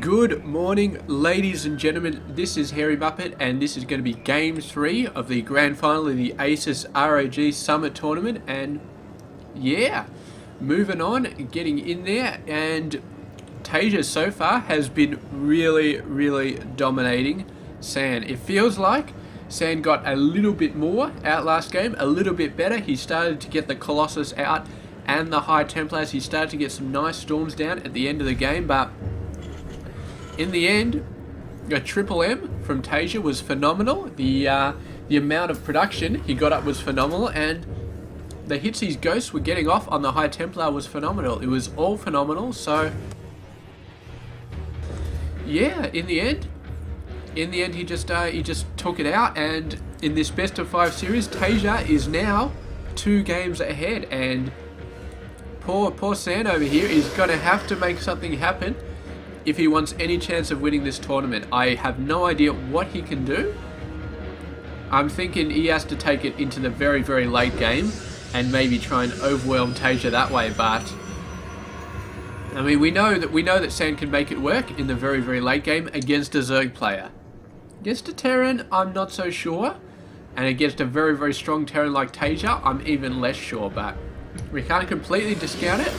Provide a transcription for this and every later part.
Good morning, ladies and gentlemen. This is Hairy Muppet, and this is going to be Game 3 of the Grand Final of the ASUS ROG Summer Tournament. And yeah, moving on, getting in there, and TaeJa so far has been really dominating San. It feels like San got a little bit more out last game, a little bit better. He started to get the Colossus out and the High Templars. He started to get some nice storms down at the end of the game, but in the end, a triple M from TaeJa was phenomenal. The amount of production he got up was phenomenal, and the hits his ghosts were getting off on the High Templar was phenomenal. It was all phenomenal. So yeah, in the end he just took it out, and in this best of 5 series, TaeJa is now 2 games ahead, and poor San over here is gonna have to make something happen if he wants any chance of winning this tournament. I have no idea what he can do. I'm thinking he has to take it into the very late game and maybe try and overwhelm TaeJa that way, but I mean, we know that San can make it work in the very late game against a Zerg player. Against a Terran, I'm not so sure, and against a very strong Terran like TaeJa, I'm even less sure, but we can't completely discount it.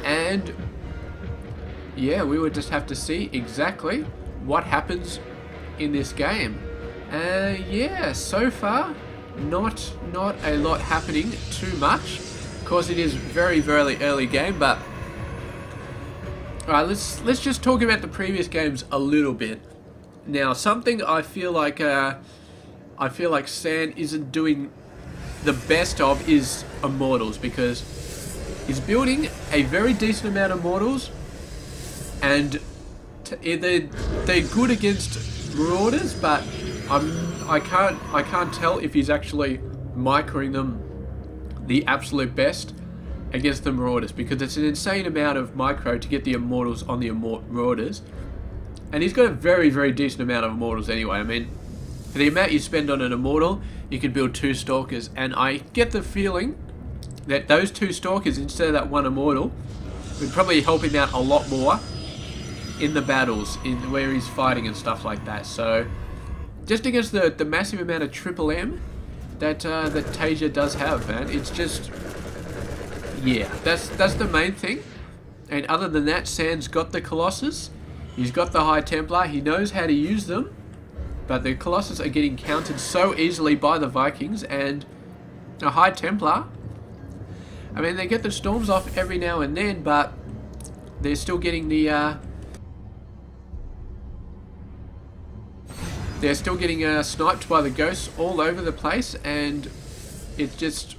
And yeah, we would just have to see exactly what happens in this game. Yeah, so far, not a lot happening too much. Of course, it is very early game, but alright, let's just talk about the previous games a little bit. Now, something I feel like San isn't doing the best of is Immortals, because he's building a very decent amount of Immortals, and they're good against Marauders, but I can't tell if he's actually microing them the absolute best against the Marauders, because it's an insane amount of micro to get the Immortals on the Marauders, and he's got a very decent amount of Immortals anyway. I mean, for the amount you spend on an Immortal, you can build 2 Stalkers, and I get the feeling that those 2 Stalkers instead of that 1 Immortal would probably help him out a lot more in the battles, in where he's fighting and stuff like that. So just against the massive amount of triple M that TaeJa does have, man, it's just, yeah, that's the main thing. And other than that, San's got the Colossus, he's got the High Templar, he knows how to use them, but the Colossus are getting countered so easily by the Vikings, and a High Templar, I mean, they get the storms off every now and then, but they're still getting the sniped by the ghosts all over the place, and it's just,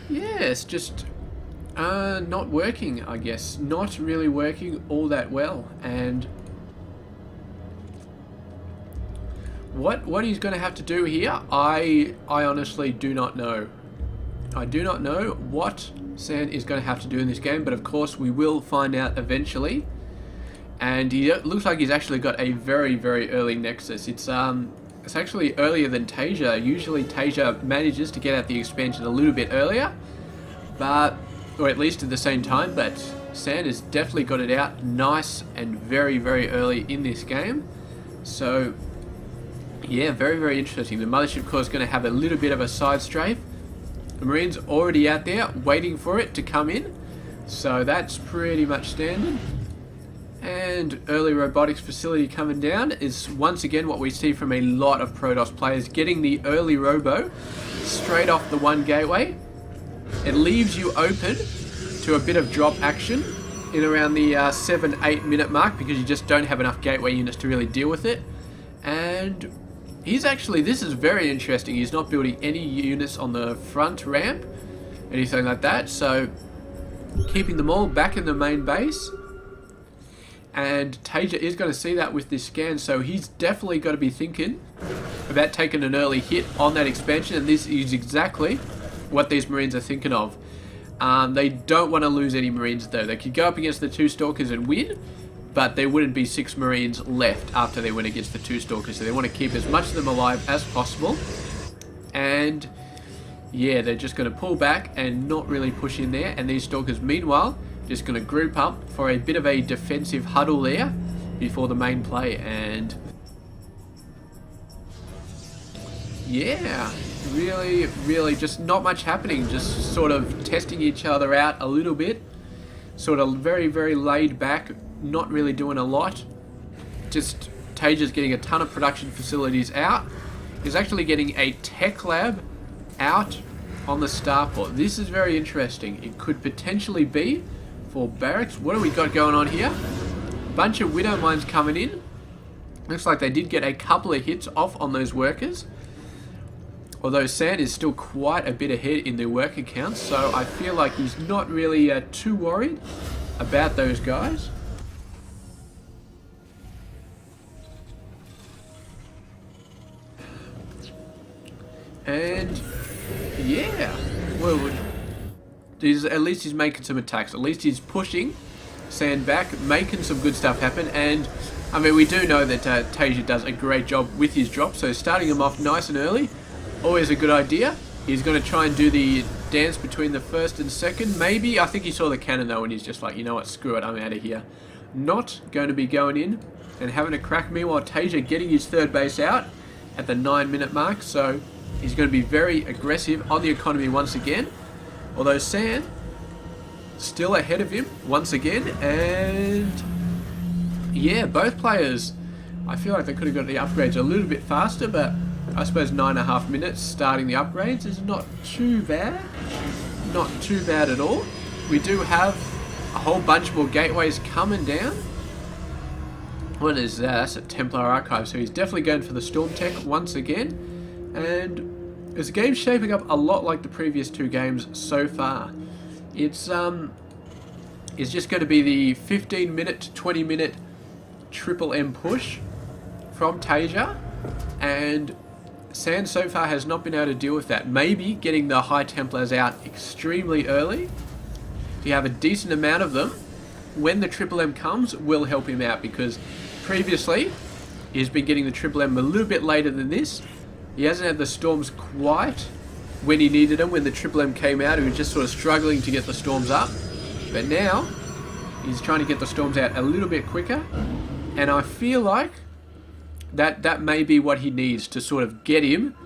yeah, it's just not working, I guess. Not really working all that well. And what he's going to have to do here, I honestly do not know. I do not know what San is going to have to do in this game, but of course we will find out eventually. And he looks like he's actually got a very early Nexus. It's actually earlier than TaeJa. Usually TaeJa manages to get out the expansion a little bit earlier, but, or at least at the same time, but San has definitely got it out nice and very early in this game. So yeah, very interesting. The Mothership, of course, is going to have a little bit of a side strafe. The Marine's already out there waiting for it to come in, so that's pretty much standard. And early robotics facility coming down is once again what we see from a lot of Protoss players, getting the early robo straight off the 1 gateway. It leaves you open to a bit of drop action in around the 7-8 minute mark, because you just don't have enough gateway units to really deal with it. And he's actually, this is very interesting, he's not building any units on the front ramp, anything like that, so keeping them all back in the main base. And TaeJa is going to see that with this scan, so he's definitely got to be thinking about taking an early hit on that expansion, and this is exactly what these Marines are thinking of. They don't want to lose any Marines though. They could go up against the 2 Stalkers and win, but there wouldn't be 6 Marines left after they win against the 2 Stalkers, so they want to keep as much of them alive as possible. And yeah, they're just going to pull back and not really push in there, and these Stalkers meanwhile just going to group up for a bit of a defensive huddle there before the main play. And yeah, really just not much happening, just sort of testing each other out a little bit, sort of very laid back, not really doing a lot. Just TaeJa's getting a ton of production facilities out. He's actually getting a tech lab out on the starport. This is very interesting. It could potentially be for barracks. What do we got going on here? Bunch of widow mines coming in. Looks like they did get a couple of hits off on those workers. Although Sand is still quite a bit ahead in their worker counts, so I feel like he's not really too worried about those guys. And yeah, well, at least he's making some attacks. At least he's pushing Sand back, making some good stuff happen. And I mean, we do know that TaeJa does a great job with his drop, so starting him off nice and early, always a good idea. He's going to try and do the dance between the first and second. Maybe, I think he saw the cannon though, and he's just like, you know what, screw it, I'm out of here. Not going to be going in and having a crack. Meanwhile, TaeJa getting his third base out at the 9-minute mark, so he's going to be very aggressive on the economy once again. Although Sand still ahead of him once again, and yeah, both players, I feel like they could have got the upgrades a little bit faster, but I suppose 9.5 minutes starting the upgrades is not too bad. Not too bad at all. We do have a whole bunch more gateways coming down. What is that? That's a Templar archive, so he's definitely going for the Storm Tech once again. And this game's shaping up a lot like the previous two games so far. It's just going to be the 15-minute to 20-minute triple M push from TaeJa, and Sand so far has not been able to deal with that. Maybe getting the high Templars out extremely early, if you have a decent amount of them, when the triple M comes, will help him out, because previously he's been getting the triple M a little bit later than this. He hasn't had the storms quite when he needed them. When the triple M came out, he was just sort of struggling to get the storms up, but now he's trying to get the storms out a little bit quicker, and I feel like that may be what he needs to sort of get him,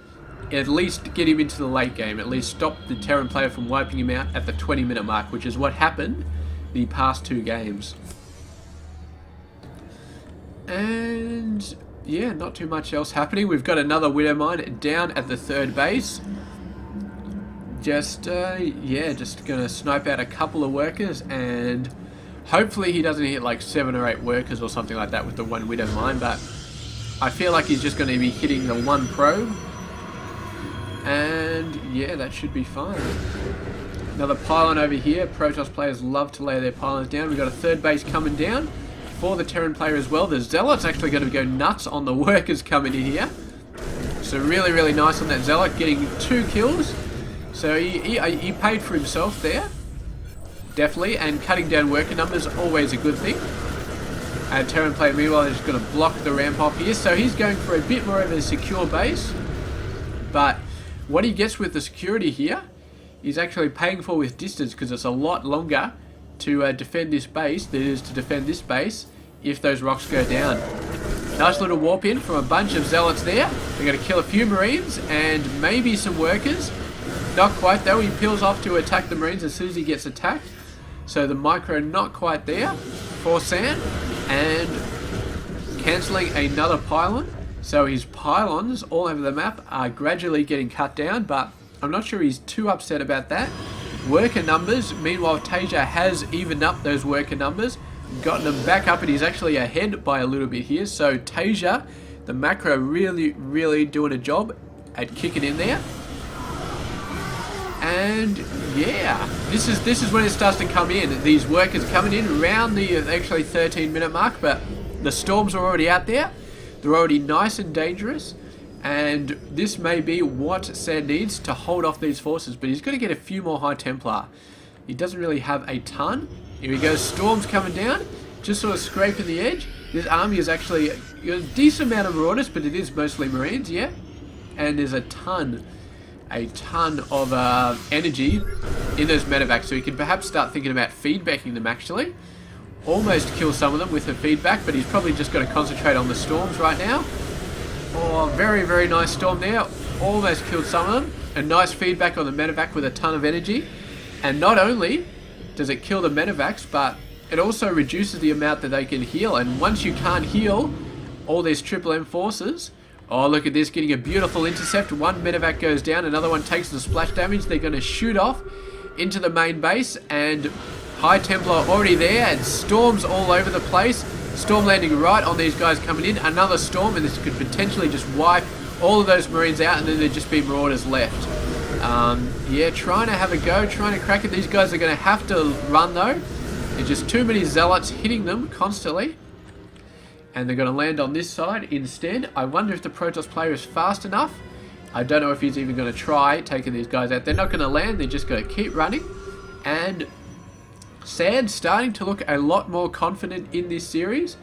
at least get him into the late game, at least stop the Terran player from wiping him out at the 20-minute mark, which is what happened the past two games. And yeah, not too much else happening. We've got another widow mine down at the third base. Just gonna snipe out a couple of workers, and hopefully he doesn't hit like 7 or 8 workers or something like that with the one widow mine, but I feel like he's just going to be hitting the one probe, and yeah, that should be fine. Another pylon over here. Protoss players love to lay their pylons down. We've got a third base coming down for the Terran player as well. The Zealot's actually going to go nuts on the workers coming in here. So really nice on that Zealot, getting 2 kills. So he paid for himself there, definitely, and cutting down worker numbers, always a good thing. And Terran player meanwhile is just going to block the ramp off here, so he's going for a bit more of a secure base. But what he gets with the security here, he's actually paying for with distance, because it's a lot longer to defend this base than it is to defend this base if those rocks go down. Nice little warp in from a bunch of Zealots there. They're going to kill a few Marines and maybe some workers. Not quite though, he peels off to attack the Marines as soon as he gets attacked. So the micro not quite there for Sand, and cancelling another pylon. So his pylons all over the map are gradually getting cut down, but I'm not sure he's too upset about that. Worker numbers, meanwhile TaeJa has evened up those worker numbers, gotten them back up, and he's actually ahead by a little bit here. So TaeJa, the macro, really doing a job at kicking in there. And yeah, this is when it starts to come in. These workers coming in around the actually 13-minute mark, but the storms are already out there. They're already nice and dangerous, and this may be what Sand needs to hold off these forces. But he's got to get a few more High Templar. He doesn't really have a ton. Here we go, storms coming down, just sort of scraping the edge. This army is actually a decent amount of Marauders, but it is mostly Marines, yeah. And there's a ton a ton of energy in those medevacs, so he can perhaps start thinking about feedbacking them actually. Almost kill some of them with the feedback, but he's probably just got to concentrate on the storms right now. Oh, very, very nice storm there. Almost killed some of them. A nice feedback on the medevac with a ton of energy. And not only does it kill the medevacs, but it also reduces the amount that they can heal. And once you can't heal all these triple M forces, oh, look at this, getting a beautiful intercept. One medevac goes down, another one takes the splash damage. They're going to shoot off into the main base, and High Templar already there, and storms all over the place. Storm landing right on these guys coming in. Another storm, and this could potentially just wipe all of those Marines out, and then there'd just be Marauders left. Yeah, trying to have a go, trying to crack it. These guys are going to have to run though. There's just too many Zealots hitting them constantly. And they're going to land on this side instead. I wonder if the Protoss player is fast enough. I don't know if he's even going to try taking these guys out. They're not going to land, they're just going to keep running. And Sand's starting to look a lot more confident in this series.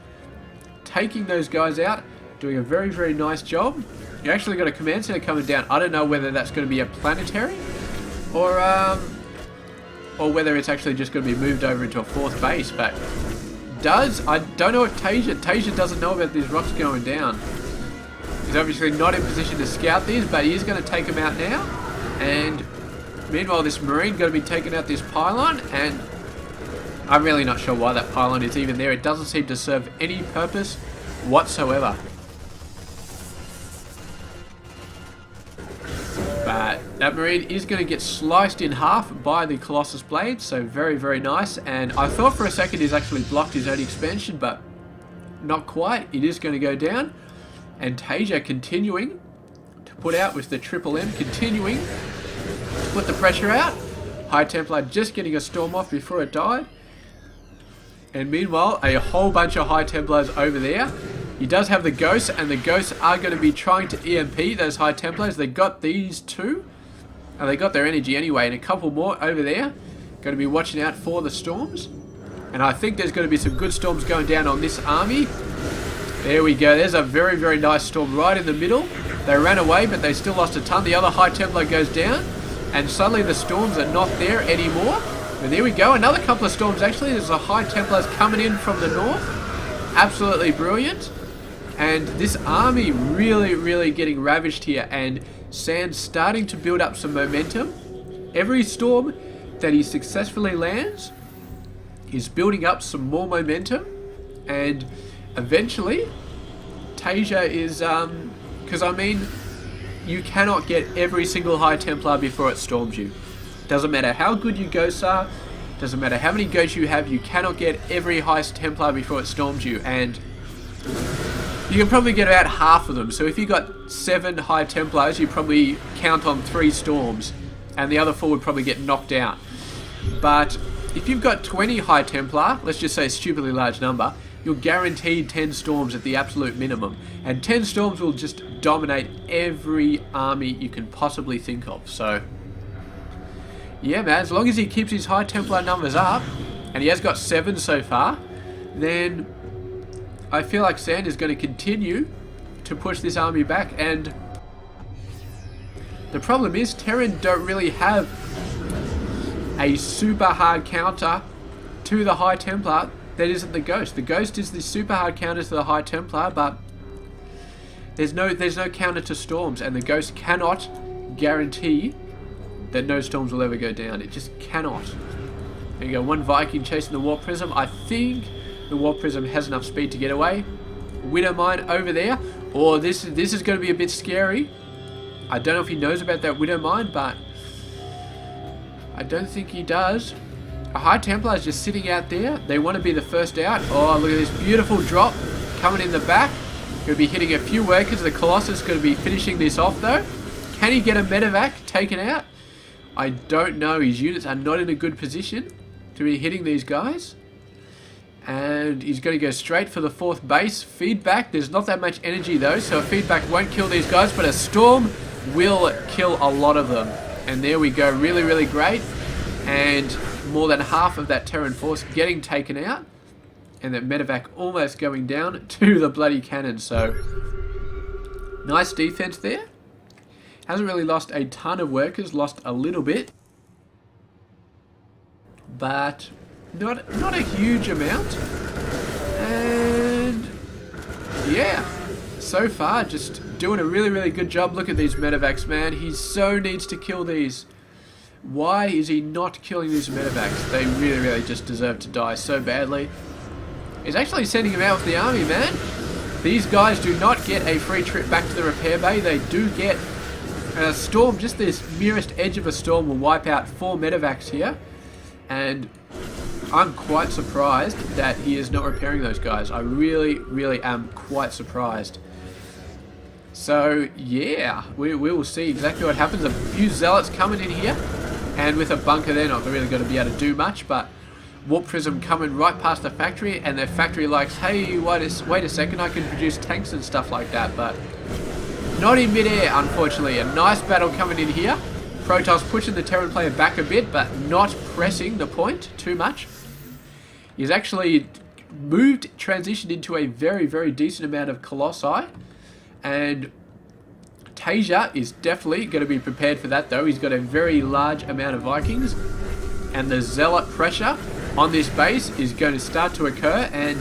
Taking those guys out, doing a very, very nice job. You actually got a command center coming down. I don't know whether that's going to be a planetary or whether it's actually just going to be moved over into a fourth base. But I don't know if TaeJa doesn't know about these rocks going down. He's obviously not in position to scout these, but he's going to take them out now. And meanwhile, this Marine going to be taking out this pylon, and I'm really not sure why that pylon is even there. It doesn't seem to serve any purpose whatsoever. But that Marine is going to get sliced in half by the Colossus Blade, so very, very nice. And I thought for a second he's actually blocked his own expansion, but not quite. It is going to go down. And TaeJa continuing to put out with the Triple M, continuing to put the pressure out. High Templar just getting a storm off before it died. And meanwhile, a whole bunch of High Templars over there. He does have the Ghosts, and the Ghosts are going to be trying to EMP those High Templars. They got these two, and they got their energy anyway, and a couple more over there. Going to be watching out for the storms. And I think there's going to be some good storms going down on this army. There we go. There's a very, very nice storm right in the middle. They ran away, but they still lost a ton. The other High Templar goes down, and suddenly the storms are not there anymore. And there we go. Another couple of storms, actually. There's a High Templars coming in from the north. Absolutely brilliant. And this army really, really getting ravaged here. And Sand's starting to build up some momentum. Every storm that he successfully lands, he's building up some more momentum. And eventually, TaeJa is... because, I mean, you cannot get every single High Templar before it storms you. Doesn't matter how good your ghosts are. Doesn't matter how many ghosts you have. You cannot get every High Templar before it storms you. And you can probably get about half of them. So if you got 7 High Templars, you probably count on 3 storms. And the other 4 would probably get knocked out. But if you've got 20 High Templar, let's just say a stupidly large number, you're guaranteed 10 storms at the absolute minimum. And 10 storms will just dominate every army you can possibly think of. So yeah, man, as long as he keeps his High Templar numbers up, and he has got 7 so far, then I feel like Sand is going to continue to push this army back. And the problem is, Terran don't really have a super hard counter to the High Templar that isn't the Ghost. The Ghost is the super hard counter to the High Templar, but there's no counter to storms, and the Ghost cannot guarantee that no storms will ever go down. It just cannot. There you go, one Viking chasing the Warp Prism. I think the Warp Prism has enough speed to get away. Widow Mine over there. Oh, this is going to be a bit scary. I don't know if he knows about that Widow Mine, but I don't think he does. A High Templar is just sitting out there. They want to be the first out. Oh, look at this beautiful drop coming in the back. Going to be hitting a few workers. The Colossus is going to be finishing this off though. Can he get a medevac taken out? I don't know. His units are not in a good position to be hitting these guys. And he's going to go straight for the 4th base. Feedback. There's not that much energy though, so a feedback won't kill these guys, but a storm will kill a lot of them. And there we go. Really, really great. And more than half of that Terran force getting taken out. And that medevac almost going down to the bloody cannon. So nice defense there. Hasn't really lost a ton of workers, lost a little bit. But not a huge amount. And yeah, so far just doing a really good job. Look at these medevacs, man. He so needs to kill these. Why is he not killing these medevacs? They really just deserve to die so badly. He's actually sending them out with the army, man. These guys do not get a free trip back to the repair bay. They do get a storm. Just this merest edge of a storm will wipe out 4 medevacs here. And I'm quite surprised that he is not repairing those guys. I really am quite surprised. So yeah, we will see exactly what happens. A few zealots coming in here, and with a bunker they're not really going to be able to do much, but Warp Prism coming right past the factory, and their factory likes, hey, wait a second, I can produce tanks and stuff like that, but not in midair, unfortunately. A nice battle coming in here. Protoss pushing the Terran player back a bit, but not pressing the point too much. He's actually transitioned into a very decent amount of Colossi, and TaeJa is definitely going to be prepared for that, though. He's got a very large amount of Vikings, and the Zealot pressure on this base is going to start to occur, and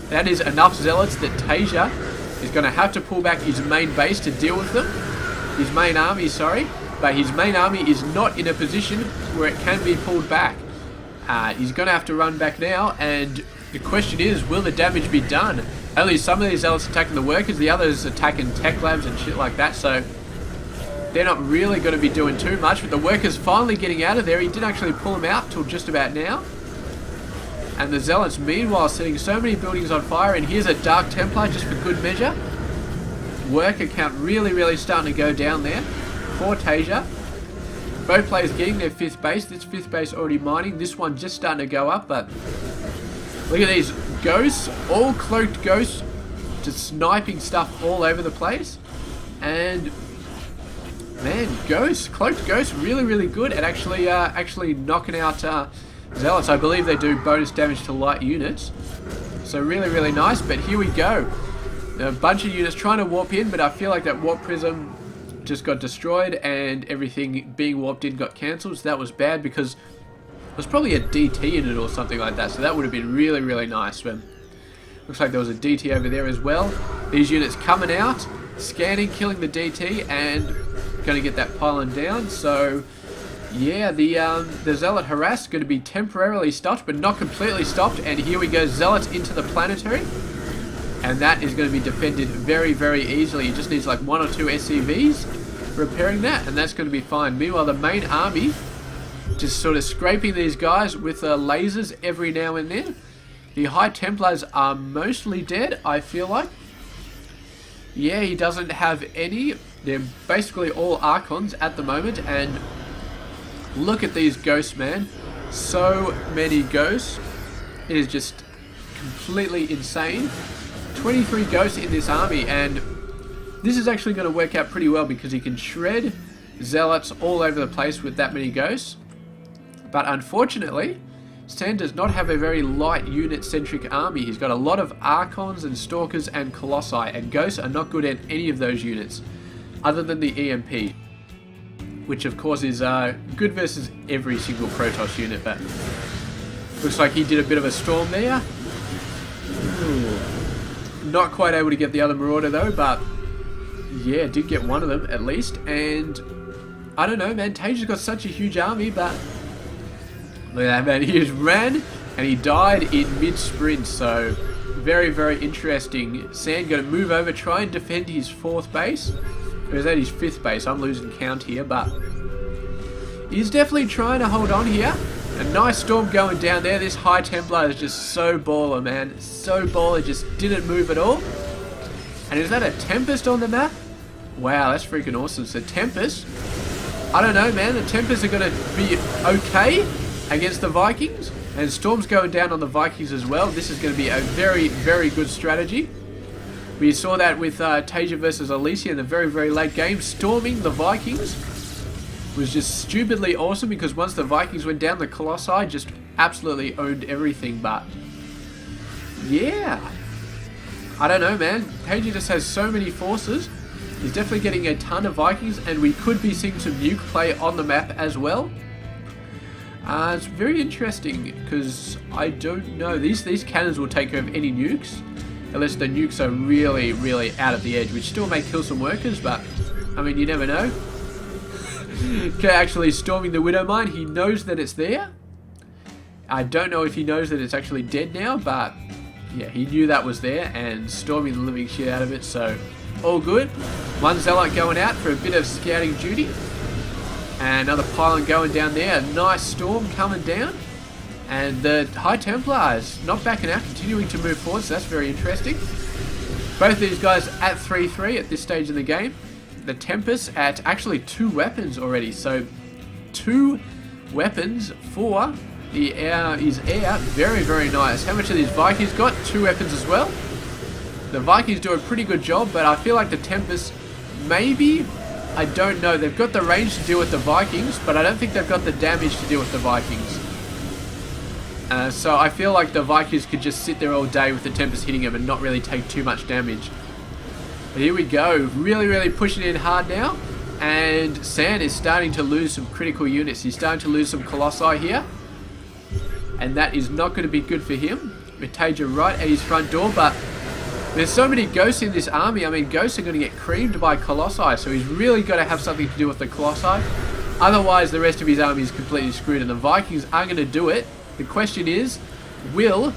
that is enough Zealots that TaeJa is going to have to pull back his main base to deal with them. His main army, sorry. But his main army is not in a position where it can be pulled back. He's going to have to run back now, and the question is, will the damage be done? Only some of these zealots attacking the workers, the others attacking tech labs and shit like that, so they're not really going to be doing too much. But the workers finally getting out of there. He didn't actually pull them out till just about now. And the zealots, meanwhile, setting so many buildings on fire, and here's a Dark Templar just for good measure. Worker count really starting to go down there for TaeJa. Both players getting their 5th base. This 5th base already mining. This one just starting to go up, but look at these ghosts. All cloaked ghosts. Just sniping stuff all over the place. And man, cloaked ghosts really good at actually knocking out zealots. I believe they do bonus damage to light units. So really nice, but here we go. A bunch of units trying to warp in, but I feel like that Warp Prism just got destroyed, and everything being warped in got cancelled, so that was bad, because it was probably a DT unit or something like that, so that would have been really nice. But looks like there was a DT over there as well. These units coming out, scanning, killing the DT, and going to get that pylon down. So yeah, the Zealot harass going to be temporarily stopped, but not completely stopped, and here we go, Zealots into the planetary. And that is going to be defended very easily. It just needs like 1 or 2 SCVs repairing that, and that's going to be fine. Meanwhile, the main army just sort of scraping these guys with lasers every now and then. The High Templars are mostly dead, I feel like. Yeah, he doesn't have any. They're basically all Archons at the moment, and look at these ghosts, man. So many ghosts. It is just completely insane. 23 ghosts in this army, and this is actually going to work out pretty well because he can shred zealots all over the place with that many ghosts. But unfortunately, Stan does not have a very light unit-centric army. He's got a lot of Archons and Stalkers and Colossi, and ghosts are not good at any of those units, other than the EMP, which of course is good versus every single Protoss unit. But looks like he did a bit of a storm there. Ooh. Not quite able to get the other Marauder though, but yeah, did get one of them at least. And I don't know, man, TaeJa's got such a huge army, but look at that, man. He just ran and he died in mid-sprint, so very interesting. Sand going to move over, try and defend his 4th base. Or is that his 5th base? I'm losing count here, but he's definitely trying to hold on here. A nice storm going down there. This High Templar is just so baller, man. So baller, just didn't move at all. And is that a Tempest on the map? Wow, that's freaking awesome. So Tempest, I don't know, man. The Tempests are going to be okay against the Vikings. And storm's going down on the Vikings as well. This is going to be a very good strategy. We saw that with TaeJa versus Alicia in the very late game. Storming the Vikings was just stupidly awesome, because once the Vikings went down, the Colossi just absolutely owned everything. But yeah, I don't know, man. TaeJa just has so many forces. He's definitely getting a ton of Vikings, and we could be seeing some nuke play on the map as well. It's very interesting because I don't know. These cannons will take care of any nukes, unless the nukes are really, really out of the edge, which still may kill some workers, but I mean, you never know. Okay, actually storming the Widow Mine. He knows that it's there. I don't know if he knows that it's actually dead now, but yeah, he knew that was there and storming the living shit out of it, so all good. One Zealot going out for a bit of scouting duty. And another pylon going down there. A nice storm coming down. And the High Templar is not backing out, continuing to move forward, so that's very interesting. Both of these guys at 3-3 at this stage in the game. The Tempest at actually 2 weapons already, so 2 weapons for the air. Very, very nice. How much of these Vikings got? 2 weapons as well. The Vikings do a pretty good job, but I feel like the Tempest, maybe, I don't know. They've got the range to deal with the Vikings, but I don't think they've got the damage to deal with the Vikings. So I feel like the Vikings could just sit there all day with the Tempest hitting them and not really take too much damage. But here we go. Really, really pushing in hard now. And Sand is starting to lose some critical units. He's starting to lose some Colossi here. And that is not going to be good for him. With TaeJa right at his front door, but there's so many ghosts in this army. I mean, ghosts are going to get creamed by Colossi, so he's really got to have something to do with the Colossi. Otherwise, the rest of his army is completely screwed, and the Vikings are going to do it. The question is, will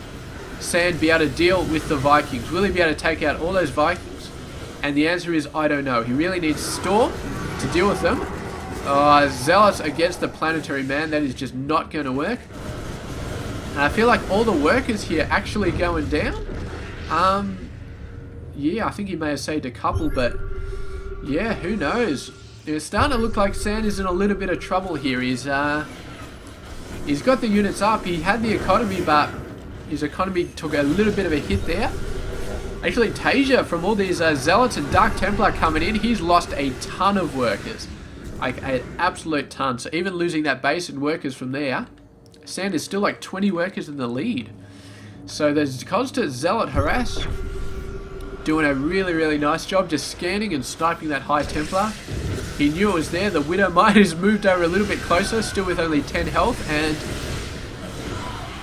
Sand be able to deal with the Vikings? Will he be able to take out all those Vikings? And the answer is, I don't know. He really needs Storm to deal with them. Zealots against the Planetary Man, that is just not going to work. And I feel like all the workers here actually going down. Yeah, I think he may have saved a couple, but yeah, who knows? It's starting to look like Sand is in a little bit of trouble here. He's got the units up. He had the economy, but his economy took a little bit of a hit there. Actually, TaeJa, from all these Zealots and Dark Templar coming in, he's lost a ton of workers. Like, an absolute ton. So even losing that base and workers from there, Sand is still like 20 workers in the lead. So there's constant Zealot harass. Doing a really, really nice job just scanning and sniping that High Templar. He knew it was there. The Widow Mine has moved over a little bit closer, still with only 10 health, and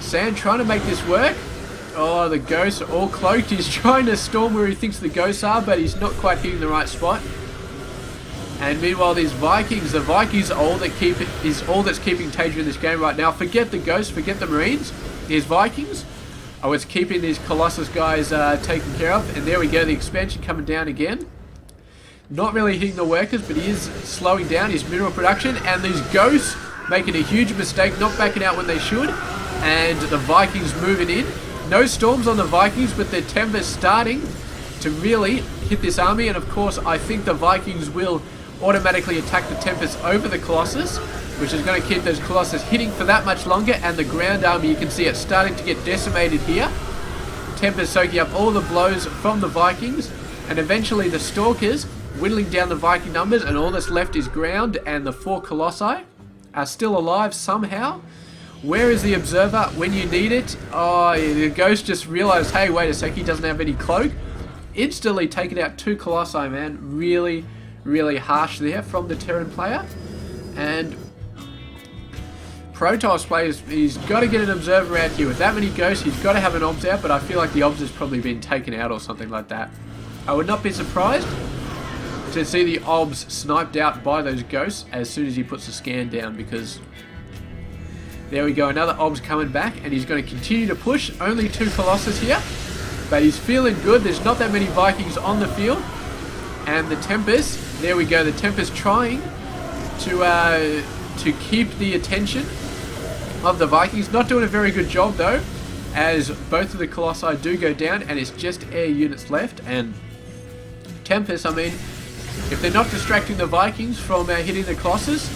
Sand trying to make this work. Oh, the ghosts are all cloaked. He's trying to storm where he thinks the ghosts are, but he's not quite hitting the right spot. And meanwhile, these Vikings, the Vikings are all that is all that's keeping TaeJa in this game right now. Forget the ghosts, forget the Marines. These Vikings are what's keeping these Colossus guys taken care of. And there we go, the expansion coming down again. Not really hitting the workers, but he is slowing down his mineral production. And these ghosts making a huge mistake, not backing out when they should. And the Vikings moving in. No storms on the Vikings, but the Tempest starting to really hit this army. And of course, I think the Vikings will automatically attack the Tempest over the Colossus, which is going to keep those Colossus hitting for that much longer. And the ground army, you can see it starting to get decimated here. Tempest soaking up all the blows from the Vikings, and eventually the Stalkers whittling down the Viking numbers, and all that's left is ground, and the 4 Colossi are still alive somehow. Where is the Observer when you need it? Oh, the Ghost just realized, hey, wait a sec, he doesn't have any cloak. Instantly taking out 2 Colossi, man. Really, really harsh there from the Terran player. And Protoss players, he's got to get an Observer out here. With that many Ghosts, he's got to have an Obs out, but I feel like the Obs has probably been taken out or something like that. I would not be surprised to see the Obs sniped out by those Ghosts as soon as he puts the scan down, because there we go, another Obs coming back, and he's going to continue to push. Only 2 Colossus here, but he's feeling good. There's not that many Vikings on the field. And the Tempest, there we go, the Tempest trying to keep the attention of the Vikings. Not doing a very good job though, as both of the Colossi do go down, and it's just air units left. And Tempest, I mean, if they're not distracting the Vikings from hitting the Colossus,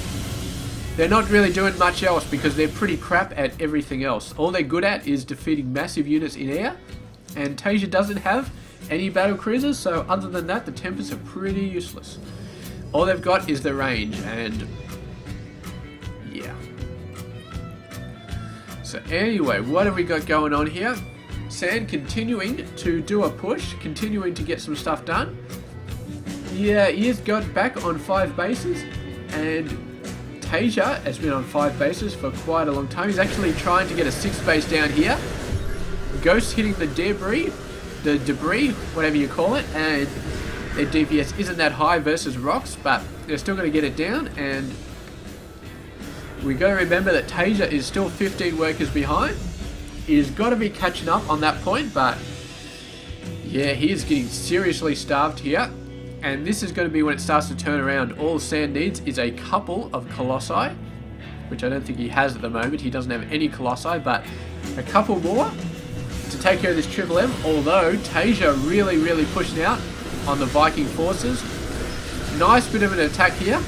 they're not really doing much else, because they're pretty crap at everything else. All they're good at is defeating massive units in air, and TaeJa doesn't have any battle cruisers, so other than that, the Tempests are pretty useless. All they've got is the range, and yeah. So anyway, what have we got going on here? Sand continuing to do a push, continuing to get some stuff done. he has got back on 5 bases, and TaeJa has been on 5 bases for quite a long time. He's actually trying to get a 6th base down here. Ghost hitting the debris, whatever you call it, and their DPS isn't that high versus rocks, but they're still going to get it down. And we got to remember that TaeJa is still 15 workers behind. He's got to be catching up on that point, but yeah, he is getting seriously starved here. And this is going to be when it starts to turn around. All Sand needs is a couple of Colossi, which I don't think he has at the moment. He doesn't have any Colossi, but a couple more to take care of this Triple M. Although TaeJa really pushing out on the Viking forces. Nice bit of an attack here.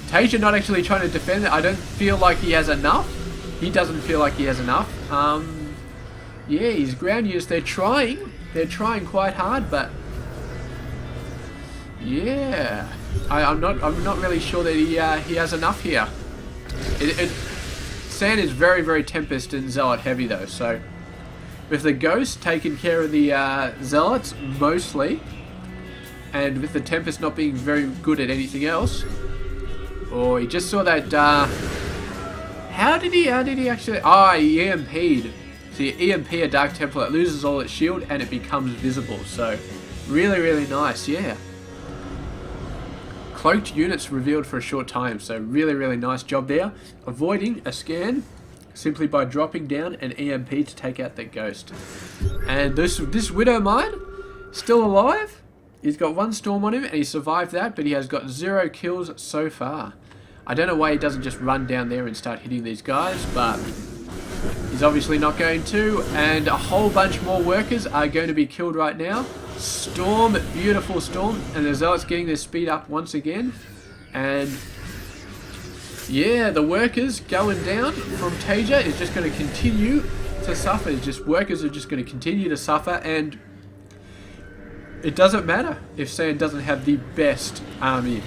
TaeJa not actually trying to defend it. I don't feel like he has enough. He doesn't feel like he has enough. Yeah, his ground use, they're trying quite hard, but yeah, I'm not really sure that he has enough here. Sand is very Tempest and Zealot heavy though, so with the Ghost taking care of the Zealots mostly, and with the Tempest not being very good at anything else. Oh, he just saw that. How did he actually? He EMP'd. So you EMP a Dark Templar, it loses all its shield and it becomes visible. So really nice, yeah. Cloaked units revealed for a short time, so really nice job there. Avoiding a scan simply by dropping down an EMP to take out that Ghost. And this Widow Mine, still alive. He's got 1 storm on him and he survived that, but he has got 0 kills so far. I don't know why he doesn't just run down there and start hitting these guys, but he's obviously not going to. And a whole bunch more workers are going to be killed right now. Storm, beautiful storm, and the Zealot's getting their speed up once again. And yeah, the workers going down from TaeJa is just going to continue to suffer. Workers are just going to continue to suffer, and it doesn't matter if Sand doesn't have the best army,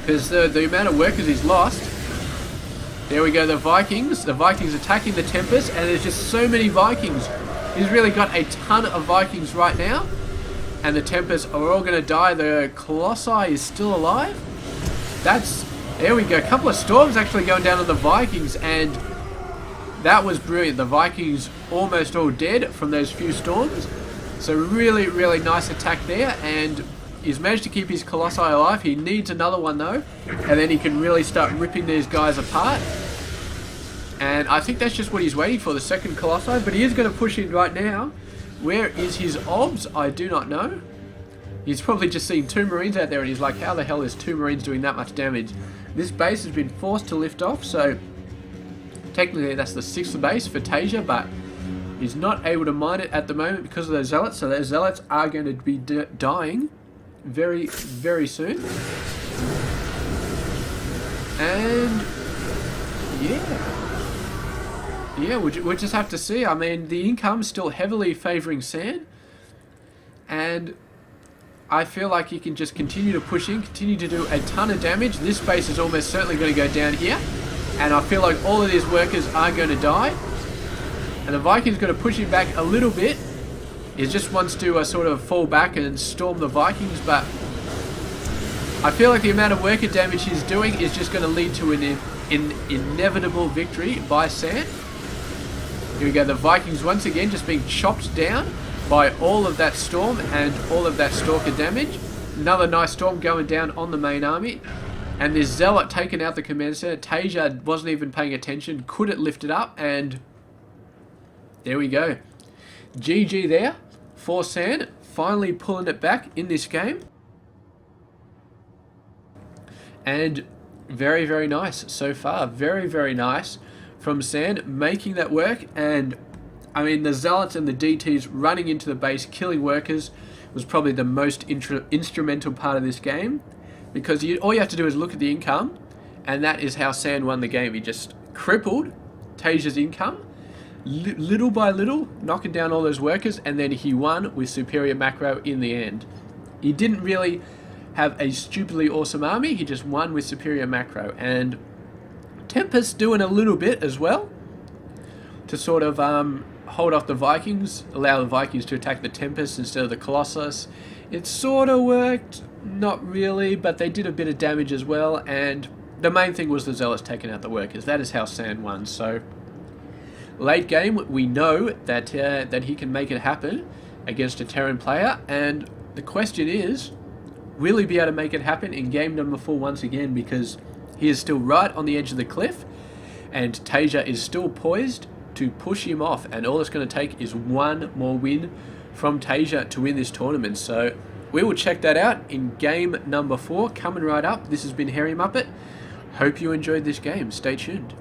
because the amount of workers he's lost. There we go, the Vikings attacking the Tempest, and there's just so many Vikings. He's really got a ton of Vikings right now, and the Tempest are all going to die. The Colossi is still alive. There we go, a couple of storms actually going down on the Vikings, and that was brilliant. The Vikings almost all dead from those few storms. So really nice attack there, and he's managed to keep his Colossi alive. He needs another one though, and then he can really start ripping these guys apart. And I think that's just what he's waiting for, the second Colossi, but he is going to push in right now. Where is his obs? I do not know. He's probably just seen 2 Marines out there and he's like, how the hell is 2 Marines doing that much damage? This base has been forced to lift off, so technically that's the 6th base for TaeJa, but he's not able to mine it at the moment because of those Zealots, so those Zealots are going to be dying very soon. And yeah, we'll just have to see. I mean, the income's still heavily favouring Sand, and I feel like he can just continue to push in, continue to do a ton of damage. This base is almost certainly going to go down here, and I feel like all of these workers are going to die. And the Vikings going to push him back a little bit. He just wants to sort of fall back and storm the Vikings, but I feel like the amount of worker damage he's doing is just going to lead to an inevitable victory by Sand. Here we go, the Vikings once again just being chopped down by all of that storm and all of that stalker damage. Another nice storm going down on the main army. And this Zealot taking out the command center. TaeJa wasn't even paying attention, couldn't lift it up, and there we go. GG there for Sand, finally pulling it back in this game. And very nice so far. Very nice from Sand, making that work. And I mean, the Zealots and the DTs running into the base, killing workers, was probably the most instrumental part of this game, because all you have to do is look at the income, and that is how Sand won the game. He just crippled TaeJa's income little by little, knocking down all those workers, and then he won with superior macro in the end. He didn't really have a stupidly awesome army, he just won with superior macro. And Tempest doing a little bit as well to sort of hold off the Vikings, allow the Vikings to attack the Tempest instead of the Colossus. It sort of worked, Not really, but they did a bit of damage as well, and the main thing was the Zealots taking out the workers. That is how Sand won. So late game, we know that that he can make it happen against a Terran player, and the question is, will he be able to make it happen in game number 4 once again, because he is still right on the edge of the cliff, and TaeJa is still poised to push him off, and all it's going to take is one more win from TaeJa to win this tournament. So we will check that out in game number 4, coming right up. This has been Hairy Muppet. Hope you enjoyed this game. Stay tuned.